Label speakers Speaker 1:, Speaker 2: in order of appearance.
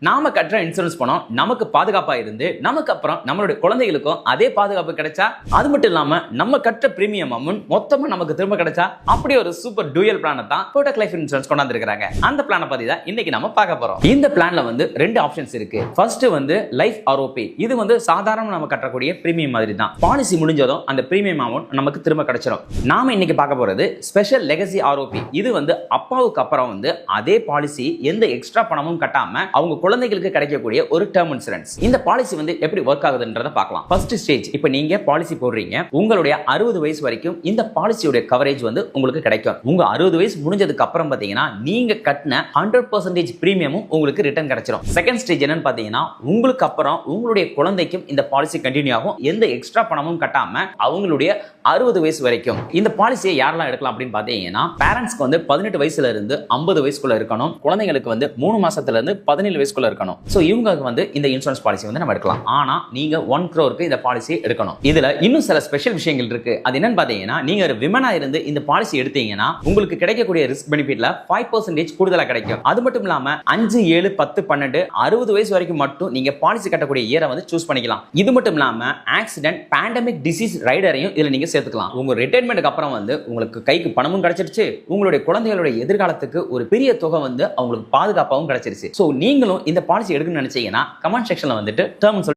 Speaker 1: நாம கட்டுற இன்சூரன்ஸ் பணம் நமக்கு பாதுகாப்பா இருந்து நமக்கு அப்புறம் நம்மளுடைய குழந்தைகளுக்கும் அதே பாதுகாப்பு கிடைச்சா, அது மட்டும் இல்லாம நம்ம கட்டுற பிரீமியம் அமௌண்ட் மொத்தமா நமக்கு திரும்ப கிடைச்சா, அப்படி ஒரு சூப்பர் டூயல் பிளானை தான் கோடக் லைஃப் இன்சூரன்ஸ் கொண்டாந்துருக்காங்க. அந்த பிளானை பத்தி தான் இன்னைக்கு நம்ம பார்க்க போறோம். இந்த பிளான்ல வந்து ரெண்டு ஆப்ஷன்ஸ் இருக்கு. ஃபர்ஸ்ட் வந்து லைஃப் ஆர்ஓபி. இது வந்து சாதாரண நம்ம கட்டக்கூடிய பிரீமியம் மாதிரி தான். பாலிசி முடிஞ்சதும் அந்த பிரீமியம் அமௌண்ட் நமக்கு திரும்ப கிடைச்சிடும். நாம இன்னைக்கு பார்க்க போறது ஸ்பெஷல் லெகசி ஆர்ஓபி. இது வந்து அப்பாவுக்கு அப்புறம் வந்து அதே பாலிசி எந்த எக்ஸ்ட்ரா பணமும் கட்டாம அவங்க குழந்தைகளுக்கு கிடைக்கக்கூடிய ஒரு டேர்ம் இன்சூரன்ஸ். இந்த பாலிசி வந்து எப்படி ஒர்க் ஆகுதுன்றத பார்க்கலாம். ஃபர்ஸ்ட் ஸ்டேஜ், இப்போ நீங்க பாலிசி போடுறீங்க, உங்களுடைய 60 வயசு வரைக்கும் இந்த பாலிசியோட கவரேஜ் வந்து உங்களுக்கு கிடைக்கும். உங்க 60 வயசு முடிஞ்சதுக்கு அப்புறம் பாத்தீங்கன்னா நீங்க கட்டின 100% பிரீமியமும் உங்களுக்கு ரிட்டர்ன் கிடைச்சிடும். செகண்ட் ஸ்டேஜ் என்னன்னு பாத்தீங்கன்னா, உங்களுக்கு அப்புறம் உங்களுடைய குழந்தைக்கும் இந்த பாலிசி கண்டினியூ ஆகும், எந்த எக்ஸ்ட்ரா பணமும் கட்டாம அவங்களுடைய 60 வயசு வரைக்கும். இந்த பாலிசியை யாரெல்லாம் எடுக்கலாம் அப்படின்னு பாத்தீங்கன்னா, பேரண்ட்ஸ்க்கு வந்து 18 வயசுல இருந்து 50 வயசுக்குள்ள இருக்கணும், குழந்தைங்களுக்கு வந்து 3 மாசத்துல இருந்து 17 வயசுக்குள்ள இருக்கணும். சோ இவங்களுக்கு வந்து இந்த இன்சூரன்ஸ் பாலிசி வந்து நம்ம எடுக்கலாம். ஆனா நீங்க 1 crore இந்த பாலிசி எடுக்கணும். இதுல இன்னும் சில ஸ்பெஷல் விஷயங்கள் இருக்கு. அது என்னன்னு பாத்தீங்கன்னா, நீங்க ஒரு விமனா இருந்து இந்த பாலிசி எடுத்தீங்கன்னா உங்களுக்கு கிடைக்கக்கூடிய ரிஸ்க் பெனிஃபிட்ல 5% கூடுதலா கிடைக்கும். அது மட்டும் இல்லாம 5, 7, 10, 12, 60 வயசு வரைக்கும் மட்டும் நீங்க பாலிசி கட்டக்கூடிய இயரை வந்து சூஸ் பண்ணிக்கலாம். இது மட்டும் இல்லாம ஆக்சிடென்ட், பேண்டமிக் டிசீஸ் ரைடரையும் இதுல நீங்க சேர்த்துக்கலாம். உங்க ரிட்டையர்மெண்ட்க்கு அப்புறம் வந்து உங்களுக்கு கைக்கு பணமும் கிடைச்சிருச்சு, உங்களுடைய குழந்தைகளுடைய எதிர்காலத்துக்கு ஒரு பெரிய தொகை வந்து அவங்களுக்கு பாதுகாப்பாகவும் கிடைச்சிருச்சு. சோ நீங்களும் இந்த பாலிசி எடுக்கணும்னு நினைச்சீங்கன்னா கமெண்ட் செக்ஷன்ல வந்துட்டு டேர்ம்